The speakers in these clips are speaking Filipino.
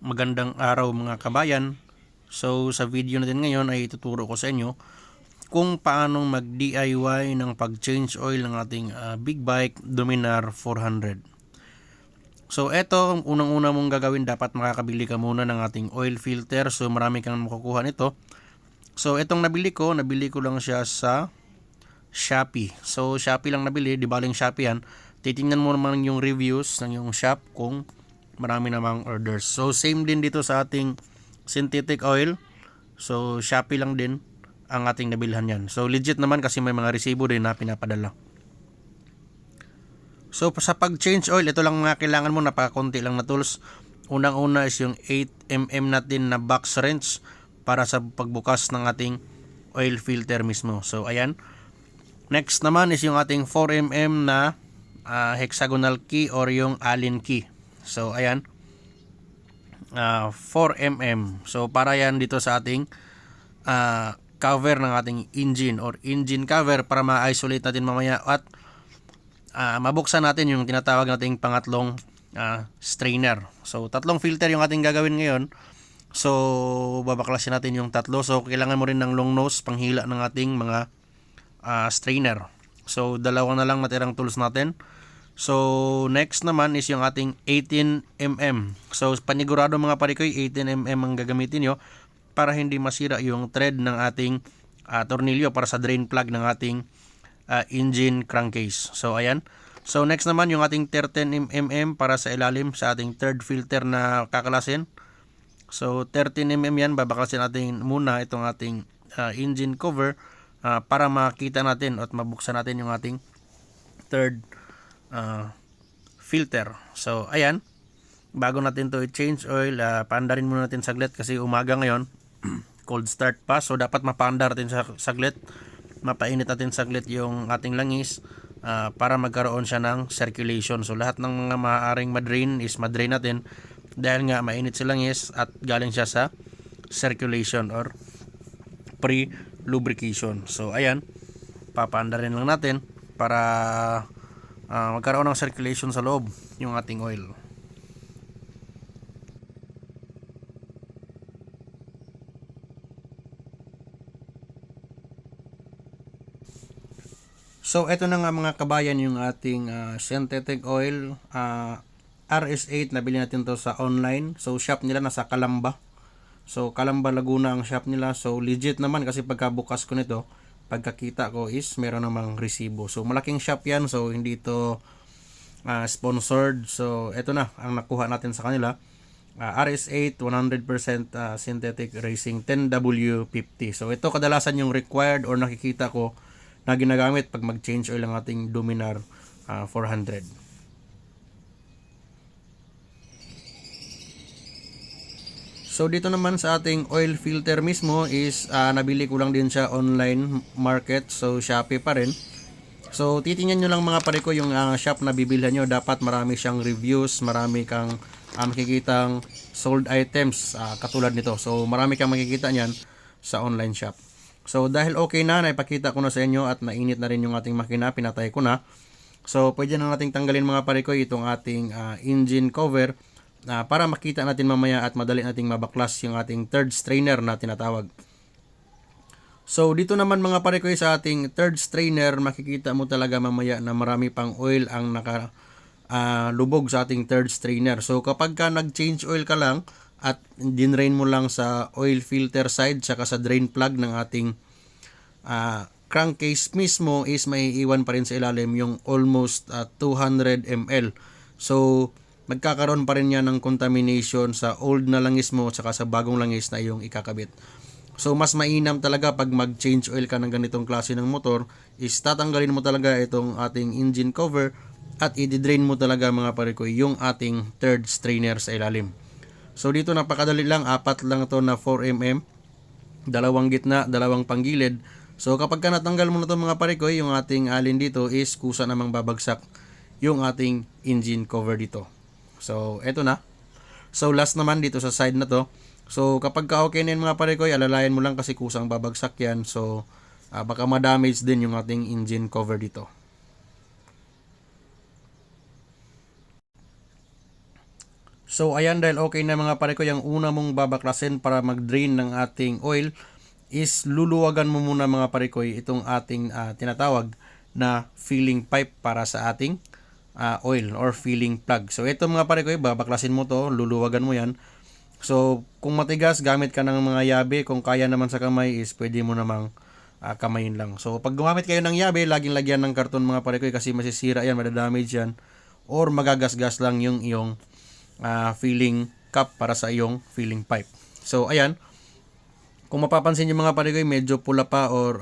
Magandang araw mga kabayan. So sa video natin ngayon ay tuturo ko sa inyo kung paano mag-DIY ng pag-change oil ng ating big bike Dominar 400. So eto, unang-una mong gagawin, dapat makakabili ka muna ng ating oil filter. So marami kang makukuha nito. So etong nabili ko lang siya sa Shopee. So Shopee lang nabili, di baling Shopee yan. Titingnan mo naman yung reviews ng yung shop kung marami namang orders. So same din dito sa ating synthetic oil. So Shopee lang din ang ating nabilhan yan. So legit naman kasi may mga resibo din na pinapadala. So sa pag-change oil, ito lang mga kailangan mo, napakakunti lang na tools. Unang-una is yung 8mm natin na box wrench para sa pagbukas ng ating oil filter mismo. So ayan. Next naman is yung ating 4mm na hexagonal key or yung Allen key. So ayan, 4mm. So para yan dito sa ating cover ng ating engine or engine cover para ma-isolate natin mamaya at mabuksan natin yung tinatawag nating pangatlong strainer. So tatlong filter yung ating gagawin ngayon. So babaklasin natin yung tatlo. So kailangan mo rin ng long nose panghila ng ating mga strainer. So dalawa na lang natirang tools natin. So next naman is yung ating 18mm. So panigurado mga parikoy, 18mm ang gagamitin nyo para hindi masira yung thread ng ating tornilyo para sa drain plug ng ating engine crankcase. So ayan. So next naman yung ating 13mm para sa ilalim sa ating third filter na kakalasin. So 13mm yan, babaklasin natin muna itong ating engine cover para makita natin at mabuksan natin yung ating third filter. So ayan, bago natin to i-change oil, paandarin muna natin saglit kasi umaga ngayon. Cold start pa, so dapat mapaandar natin saglit, mapainit natin saglit yung ating langis para magkaroon siya ng circulation. So lahat ng mga maaaring madrain is madrain natin dahil nga mainit si langis at galing siya sa circulation or pre-lubrication. So ayan, papaandarin lang natin para magkaroon ng circulation sa loob yung ating oil. So eto na nga mga kabayan yung ating synthetic oil RS8. Nabili natin to sa online. So shop nila nasa Calamba. So Calamba, Laguna ang shop nila. So legit naman kasi pagkabukas ko nito, pagkakita ko is meron namang resibo. So malaking shop yan, so hindi ito sponsored. So eto na ang nakuha natin sa kanila, RS8 100% synthetic racing 10W50. So ito kadalasan yung required or nakikita ko na ginagamit pag mag-change oil ang ating Dominar 400. So dito naman sa ating oil filter mismo is nabili ko lang din siya online market. So Shopee pa rin. So titingnan nyo lang mga pare ko yung shop na bibilhan nyo. Dapat marami siyang reviews, marami kang makikitang sold items katulad nito. So marami kang makikita niyan sa online shop. So dahil okay na, naipakita ko na sa inyo at mainit na rin yung ating makina, pinatay ko na. So pwede na nating tanggalin mga pare ko itong ating engine cover para makita natin mamaya at madali nating mabaklas yung ating third strainer na tinatawag. So dito naman mga pare ko sa ating third strainer, makikita mo talaga mamaya na marami pang oil ang lubog sa ating third strainer. So kapag ka nag-change oil ka lang at dinrain mo lang sa oil filter side saka sa drain plug ng ating crankcase mismo, is may iwan pa rin sa ilalim yung almost 200 ml. So magkakaroon pa rin yan ng contamination sa old na langis mo at saka sa bagong langis na yung ikakabit. So mas mainam talaga pag mag-change oil ka ng ganitong klase ng motor is tatanggalin mo talaga itong ating engine cover at i-drain mo talaga mga pare ko yung ating third strainer sa ilalim. So dito napakadali lang, apat lang to na 4mm, dalawang gitna, dalawang panggilid. So kapag ka natanggal mo na to mga pare ko, yung ating alin dito is kusa namang babagsak yung ating engine cover dito. So eto na. So last naman dito sa side na to. So kapag ka okay na yun mga pare ko, alalayan mo lang kasi kusang babagsak yan. So baka ma-damage din yung ating engine cover dito. So ayan, dahil okay na mga pare ko, yung una mong babaklasin para mag-drain ng ating oil is luluwagan mo muna mga pare ko itong ating tinatawag na filling pipe para sa ating oil or filling plug. So ito mga pare ko, babaklasin mo to, luluwagan mo yan. So kung matigas, gamit ka ng mga yabe. Kung kaya naman sa kamay is pwede mo namang kamayin lang. So pag gumamit kayo ng yabe, laging lagyan ng karton mga pare ko kasi masisira yan, madadamage yan, or magagasgas lang yung iyong filling cup para sa iyong filling pipe. So ayan, kung mapapansin nyo mga pare ko, medyo pula pa or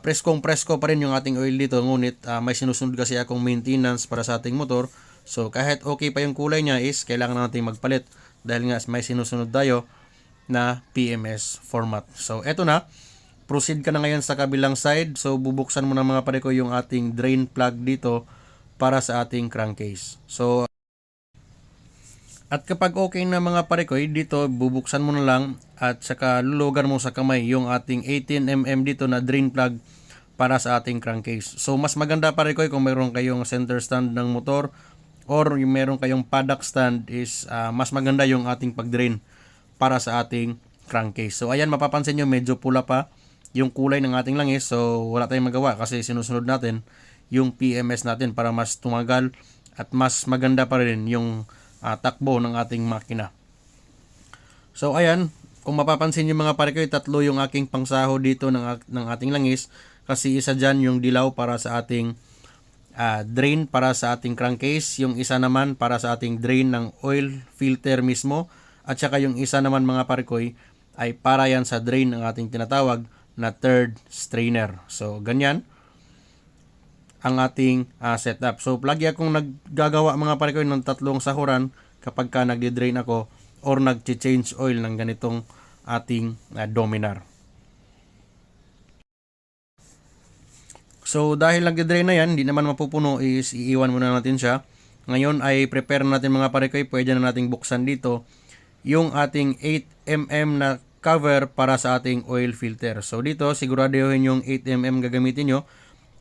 preskong presko pa rin yung ating oil dito, ngunit may sinusunod kasi akong maintenance para sa ating motor. So kahit okay pa yung kulay niya is kailangan natin magpalit dahil nga may sinusunod tayo na PMS format. So eto na, proceed ka na ngayon sa kabilang side. So bubuksan mo na mga pare ko yung ating drain plug dito para sa ating crankcase. So at kapag okay na mga pare ko, dito bubuksan mo na lang at saka lulugan mo sa kamay yung ating 18mm dito na drain plug para sa ating crankcase. So mas maganda pare ko kung mayroon kayong center stand ng motor or yung meron kayong paddock stand is mas maganda yung ating pag-drain para sa ating crankcase. So ayan, mapapansin nyo medyo pula pa yung kulay ng ating langis. So wala tayong magawa kasi sinusunod natin yung PMS natin para mas tumagal at mas maganda pa rin yung takbo ng ating makina. So ayan, kung mapapansin nyo mga pare ko, tatlo yung aking pangsaho dito ng ating langis kasi isa dyan yung dilaw para sa ating drain para sa ating crankcase, yung isa naman para sa ating drain ng oil filter mismo, at saka yung isa naman mga pare ko ay para yan sa drain ng ating tinatawag na third strainer. So ganyan ang ating setup. So lagi akong naggagawa mga pare ko ng tatlong sahuran kapag ka nagde-drain ako or nag-change oil ng ganitong ating Dominar. So dahil nagde-drain na yan, hindi naman mapupuno, is iiwan muna natin siya. Ngayon ay prepare natin mga pare ko, pwede na nating buksan dito yung ating 8mm na cover para sa ating oil filter. So dito siguraduhin yung 8mm gagamitin nyo.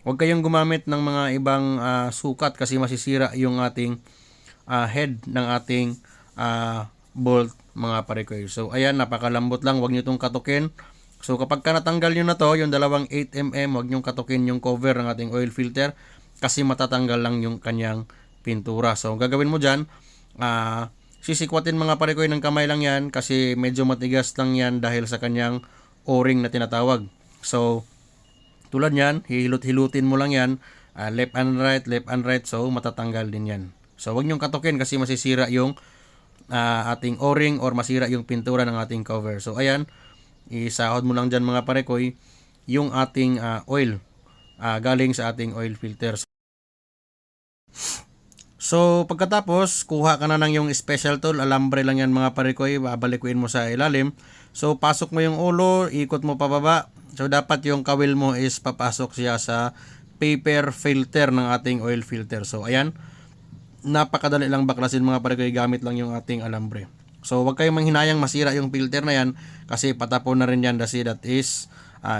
Huwag kayong gumamit ng mga ibang sukat kasi masisira yung ating head ng ating bolt mga pare ko. So ayan, napakalambot lang, huwag nyo itong katukin. So kapag ka natanggal nyo na to, yung dalawang 8mm, huwag nyo katukin yung cover ng ating oil filter kasi matatanggal lang yung kanyang pintura. So gagawin mo dyan, sisikwatin mga pare ko ng kamay lang yan kasi medyo matigas lang yan dahil sa kanyang o-ring na tinatawag. So tulad yan, hilot-hilutin mo lang yan, left and right, so matatanggal din yan. So huwag nyong katukin kasi masisira yung ating o-ring or masira yung pintura ng ating cover. So ayan, isahod mo lang dyan mga parekoy yung ating oil galing sa ating oil filter. So pagkatapos, kuha ka na ng yung special tool, alambre lang yan mga parekoy, babalikuin mo sa ilalim. So pasok mo yung ulo, ikot mo pababa. So dapat yung kawil mo is papasok siya sa paper filter ng ating oil filter. So ayan, napakadali lang baklasin mga parekoy, gamit lang yung ating alambre. So wag kayong manghinayang masira yung filter na yan kasi patapon na rin yan kasi that is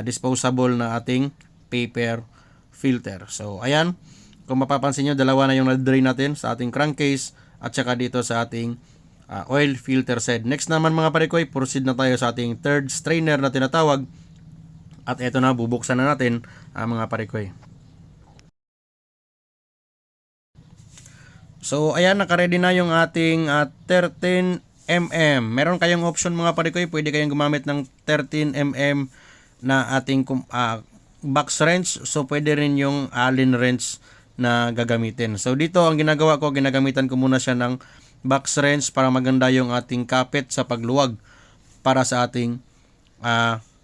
disposable na ating paper filter. So ayan, kung mapapansin nyo, dalawa na yung na-drain natin sa ating crankcase at saka dito sa ating oil filter side. Next naman mga parekoy, proceed na tayo sa ating third strainer na tinatawag. At eto na, bubuksan na natin mga parekoy. So ayan, nakaredy na yung ating 13mm. Meron kayong option mga parekoy, pwede kayong gumamit ng 13mm na ating box wrench. So pwede rin yung Allen wrench na gagamitin. So dito ang ginagawa ko, ginagamitan ko muna siya ng box wrench para maganda yung ating kapit sa pagluwag para sa ating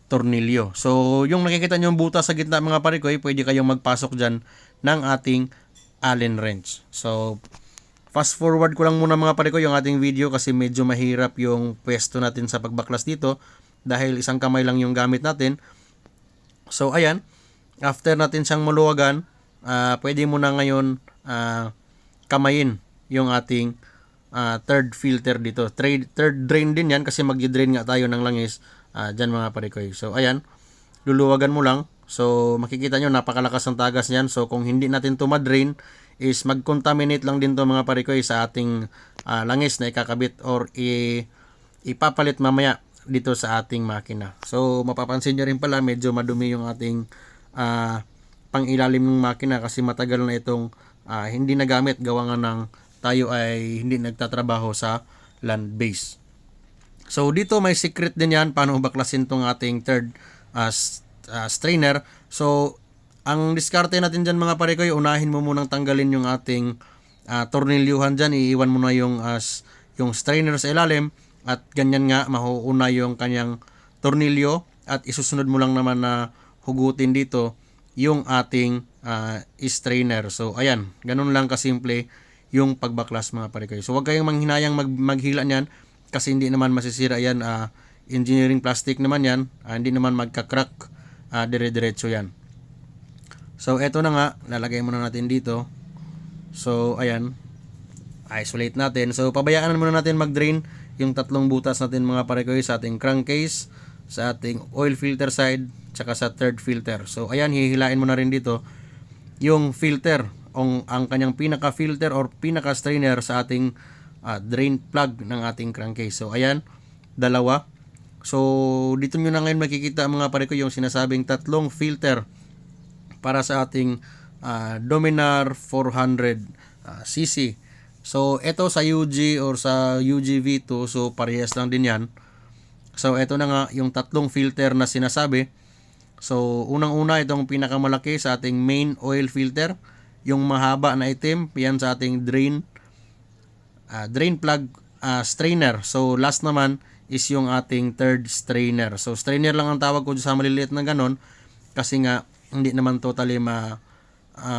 tornilyo. So yung nakikita nyo yung butas sa gitna mga parekoy, pwede kayong magpasok dyan ng ating Allen wrench. So fast forward ko lang muna mga parekoy yung ating video kasi medyo mahirap yung pwesto natin sa pagbaklas dito dahil isang kamay lang yung gamit natin. So ayan, after natin siyang maluwagan, pwede mo na ngayon kamayin yung ating third filter dito. Third drain din yan kasi mag-drain nga tayo ng langis dyan mga parekoy. So ayan, luluwagan mo lang. So makikita nyo napakalakas ng tagas niyan. So kung hindi natin to ma-drain is mag-contaminate lang din to mga parikoy sa ating langis na ikakabit or ipapalit mamaya dito sa ating makina. So mapapansin nyo rin pala medyo madumi yung ating pang-ilalim ng makina kasi matagal na itong hindi nagamit, gawa nga ng tayo ay hindi nagtatrabaho sa land base. So dito may secret din yan paano baklasin tong ating third strainer. So ang diskarte natin dyan mga parikoy, unahin mo munang tanggalin yung ating tornilyuhan dyan. Iiwan mo na yung strainer sa ilalim at ganyan nga mahuuna yung kanyang tornilyo at isusunod mo lang naman na hugutin dito yung ating strainer. So ayan, ganun lang kasimple yung pagbaklas mga parikoy. So huwag kayong manghinayang maghila niyan kasi hindi naman masisira yan. Engineering plastic naman yan, hindi naman magka-crack, dire-diretso yan. So eto na nga, lalagay muna natin dito. So ayan, isolate natin. So pabayaan muna natin mag-drain yung tatlong butas natin mga parikoy sa ating crankcase, sa ating oil filter side, tsaka sa third filter. So ayan, hihilain mo na rin dito yung filter, ang kanyang pinaka-filter or pinaka-strainer sa ating drain plug ng ating crankcase. So ayan, dalawa. So dito nyo na ngayon makikita mga parikoy yung sinasabing tatlong filter para sa ating Dominar 400 cc. So ito sa UG or sa UGV2, so parehas lang din yan. So ito na nga yung tatlong filter na sinasabi. So unang-una itong pinakamalaki sa ating main oil filter, yung mahaba na itim, yan sa ating drain plug strainer. So last naman is yung ating third strainer. So strainer lang ang tawag ko sa maliliit na ganon kasi nga hindi naman totally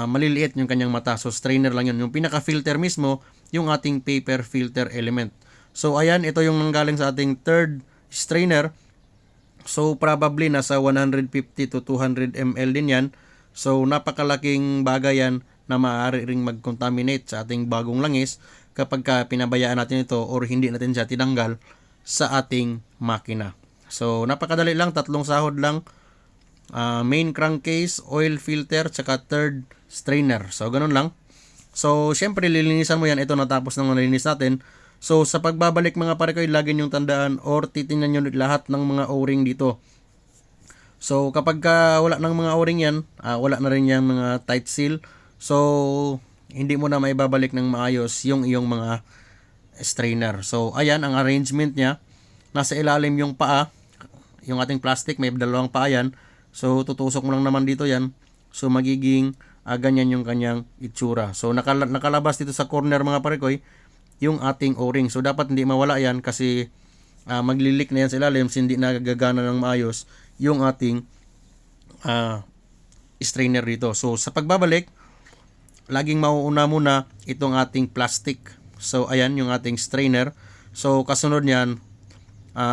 maliliit yung kanyang mata. So strainer lang yun. Yung pinaka-filter mismo, yung ating paper filter element. So ayan, ito yung nanggaling sa ating third strainer. So probably nasa 150 to 200 ml din yan. So napakalaking bagay yan na maaari ring mag-contaminate sa ating bagong langis kapag pinabayaan natin ito or hindi natin siya tinanggal sa ating makina. So napakadali lang, tatlong sahod lang. Main crankcase, oil filter, tsaka third strainer. So ganun lang. So syempre lilinisan mo yan. Ito natapos nang nalinis natin. So sa pagbabalik mga parikoy, lagi nyong tandaan or titingnan nyo lahat ng mga o-ring dito. So kapag wala ng mga o-ring yan, wala na rin yung mga tight seal. So hindi mo na maibabalik ng maayos yung iyong mga strainer. So ayan ang arrangement niya. Nasa ilalim yung paa, yung ating plastic, may dalawang paa yan. So tutusok mo lang naman dito yan. So magiging ganyan yung kanyang itsura. So nakalabas dito sa corner mga parikoy yung ating o-ring. So dapat hindi mawala yan kasi maglilik na yan sa ilalim, hindi nagagana ng maayos yung ating strainer dito. So sa pagbabalik, laging mauuna muna itong ating plastic. So ayan yung ating strainer. So kasunod niyan,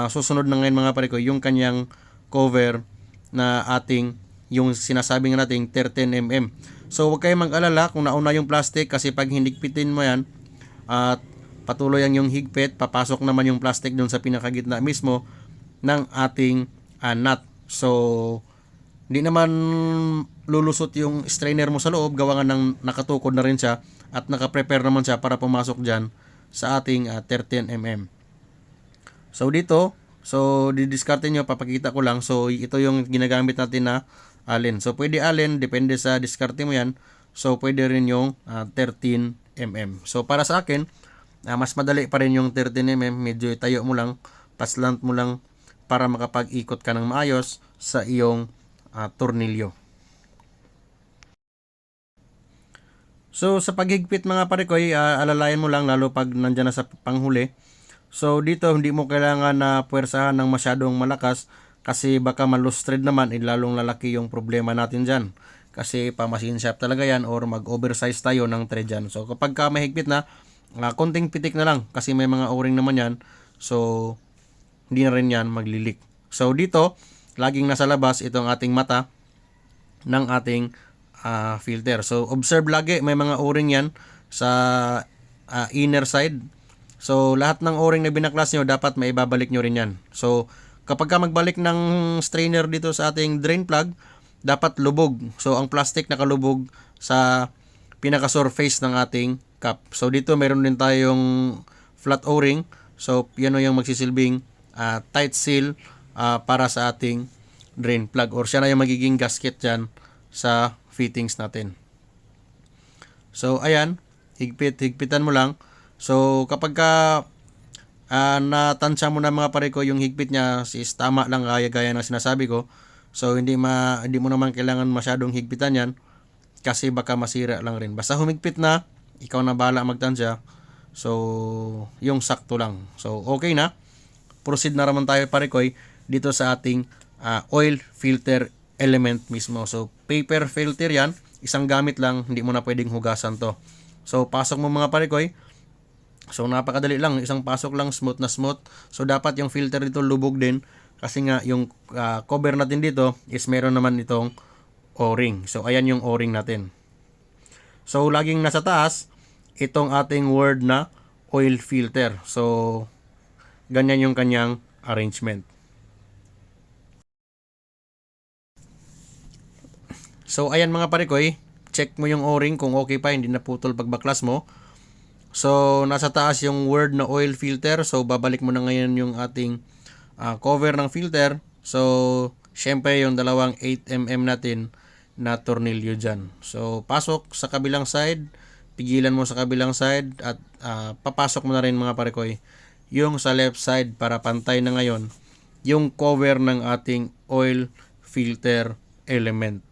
susunod na ngayon mga parikoy yung kanyang cover na ating yung sinasabing nating 13mm. So huwag kayong mag-alala kung nauna yung plastic kasi pag hinigpitin mo yan at patuloy ang yung higpit, papasok naman yung plastic doon sa pinakagitna mismo ng ating nut. So hindi naman lulusot yung strainer mo sa loob, gawa nga ng nakatukod na rin siya at nakaprepare naman siya para pumasok dyan sa ating 13mm. So dito, so didiskarte nyo, papakita ko lang. So ito yung ginagamit natin na allen. So pwede allen, depende sa diskarte mo yan. So pwede rin yung 13mm. So para sa akin, mas madali pa rin yung 13mm. Medyo itayo mo lang, paslant mo lang para makapag-ikot ka ng maayos sa iyong tornilyo. So sa paghigpit mga parikoy, alalayan mo lang lalo pag nandyan na sa panghuli. So dito hindi mo kailangan na puwersahan ng masyadong malakas kasi baka malustred naman, lalong lalaki yung problema natin dyan. Kasi pa machine shop talaga yan or mag-oversize tayo ng thread dyan. So kapag ka mahigpit na, konting pitik na lang kasi may mga o-ring naman yan. So hindi na rin yan maglilik. So dito, laging nasa labas itong ating mata ng ating filter. So observe lagi, may mga o-ring yan sa inner side. So lahat ng o-ring na binaklas nyo, dapat maibabalik nyo rin yan. So kapag ka magbalik ng strainer dito sa ating drain plug, dapat lubog. So ang plastic nakalubog sa pinaka-surface ng ating cap. So dito meron din tayong flat o-ring. So yan yung magsisilbing tight seal para sa ating drain plug, or siya na yung magiging gasket dyan sa fittings natin. So ayan, higpitan mo lang. So kapag natansya mo na mga pare ko yung higpit niya is tama lang gaya ng sinasabi ko. So hindi mo naman kailangan masyadong higpitan yan kasi baka masira lang rin. Basta humigpit na, ikaw na bahala magtansya. So yung sakto lang. So okay na. Proceed na naman tayo pare ko dito sa ating oil filter element mismo. So paper filter yan, isang gamit lang, hindi mo na pwedeng hugasan to. So pasok mo mga pare ko. So napakadali lang, isang pasok lang, smooth na smooth. So dapat yung filter dito lubog din kasi nga yung cover natin dito is meron naman itong O-ring. So ayan yung O-ring natin. So laging nasa taas itong ating word na oil filter. So ganyan yung kanyang arrangement. So ayan mga pare ko, check mo yung O-ring kung okay pa, hindi naputol pagbaklas mo. So, nasa taas yung word na oil filter. So, babalik mo na ngayon yung ating cover ng filter. So, syempre yung dalawang 8mm natin na tornilyo dyan. So, pasok sa kabilang side. Pigilan mo sa kabilang side. At papasok mo na rin mga parekoy yung sa left side para pantay na ngayon yung cover ng ating oil filter element.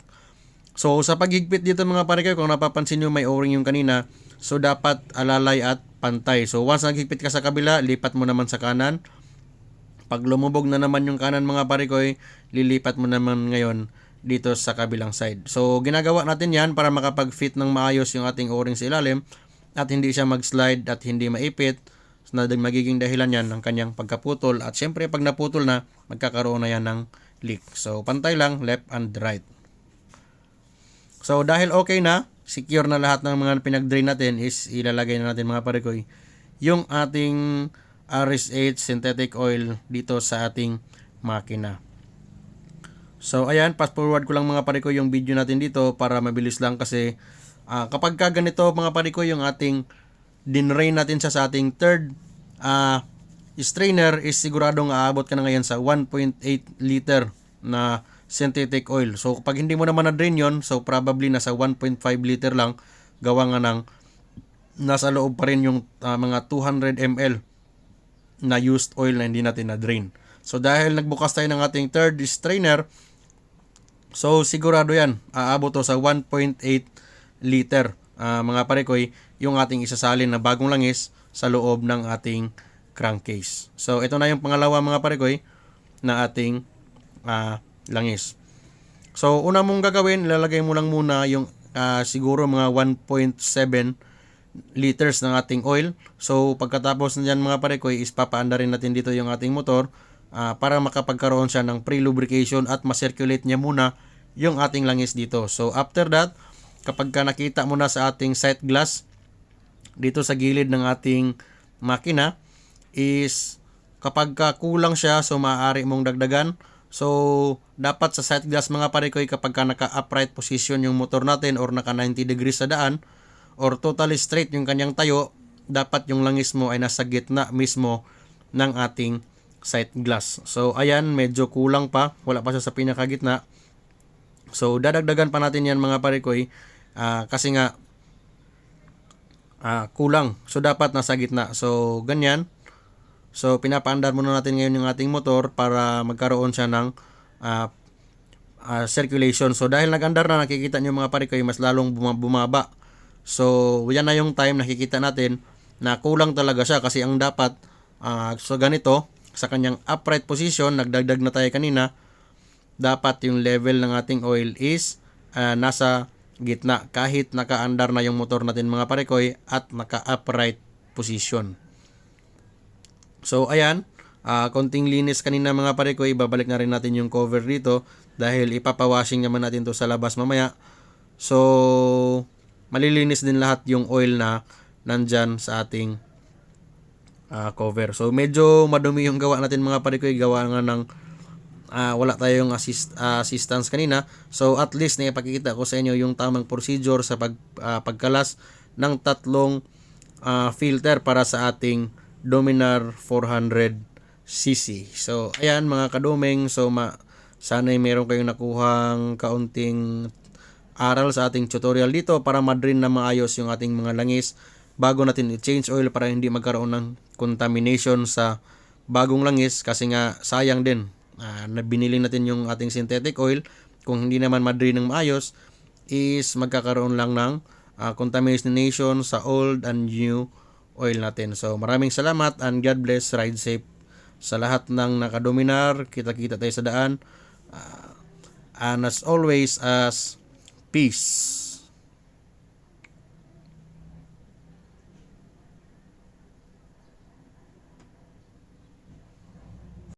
So, sa paghigpit dito mga parekoy, kung napapansin nyo may O-ring yung kanina. So, dapat alalay at pantay. So, once naghigpit ka sa kabila, lipat mo naman sa kanan. Pag lumubog na naman yung kanan mga parikoy, lilipat mo naman ngayon dito sa kabilang side. So, ginagawa natin yan para makapag-fit ng maayos yung ating O-ring sa ilalim at hindi siya mag-slide at hindi maipit. So, magiging dahilan yan ng kanyang pagkaputol. At syempre, pag naputol na, magkakaroon na yan ng leak. So, pantay lang, left and right. So, dahil okay na, secure na lahat ng mga pinag-drain natin, is ilalagay na natin mga parekoy yung ating RS8 synthetic oil dito sa ating makina. So ayan, fast forward ko lang mga parekoy yung video natin dito para mabilis lang kasi kapag ka ganito mga parekoy yung ating dinrain natin sa ating third strainer is siguradong aabot ka na ngayon sa 1.8 liter na synthetic oil. So, pag hindi mo naman na-drain yun, so probably nasa 1.5 liter lang, gawa nga ng nasa loob pa rin yung mga 200 ml na used oil na hindi natin na-drain. So, dahil nagbukas tayo ng ating third strainer, so sigurado yan, aabot to sa 1.8 liter. Mga parekoy, yung ating isasalin na bagong langis sa loob ng ating crankcase. So, ito na yung pangalawa mga parekoy na ating langis. So, una mong gagawin, ilalagay mo lang muna yung siguro mga 1.7 liters ng ating oil. So, pagkatapos na dyan mga parekoy, is papaanda rin natin dito yung ating motor para makapagkaroon siya ng pre-lubrication at ma-circulate niya muna yung ating langis dito. So, after that, kapag ka nakita mo na sa ating sight glass dito sa gilid ng ating makina, is kapag ka kulang siya, so maaari mong dagdagan. So, dapat sa sight glass mga parekoy kapag ka naka-upright position yung motor natin or naka 90 degrees sa daan or totally straight yung kanyang tayo, dapat yung langis mo ay nasa gitna mismo ng ating sight glass. So, ayan, medyo kulang pa. Wala pa siya sa pinakagitna. So, dadagdagan pa natin yan mga parekoy kasi nga kulang. So, dapat nasa gitna. So, ganyan. So, pinapaandar muna natin ngayon yung ating motor para magkaroon siya ng circulation. So, dahil nag-andar na, nakikita nyo mga parekoy, mas lalong bumaba. So, yan na yung time nakikita natin na kulang talaga siya kasi ang dapat, so ganito, sa kanyang upright position, nagdagdag na tayo kanina, dapat yung level ng ating oil is nasa gitna kahit naka-andar na yung motor natin mga parekoy at naka-upright position. So, ayan, konting linis kanina mga parekoy, babalik na rin natin yung cover dito dahil ipapawashing naman natin to sa labas mamaya. So, malilinis din lahat yung oil na nandyan sa ating cover. So, medyo madumi yung gawa natin mga parekoy, gawa nga ng wala tayong assistance kanina. So at least na ipakikita ko sa inyo yung tamang procedure sa pagkalas ng tatlong filter para sa ating Dominar 400cc. So ayan mga kaduming, so sana'y meron kayong nakuhang kaunting aral sa ating tutorial dito para ma-drain na maayos yung ating mga langis bago natin i-change oil para hindi magkaroon ng contamination sa bagong langis, kasi nga sayang din na binili natin yung ating synthetic oil. Kung hindi naman ma-drain ng maayos is magkakaroon lang ng contamination sa old and new oil natin. So maraming salamat and God bless, ride safe sa lahat ng nakadominar. Kita-kita tayo sa daan, and as always, as peace.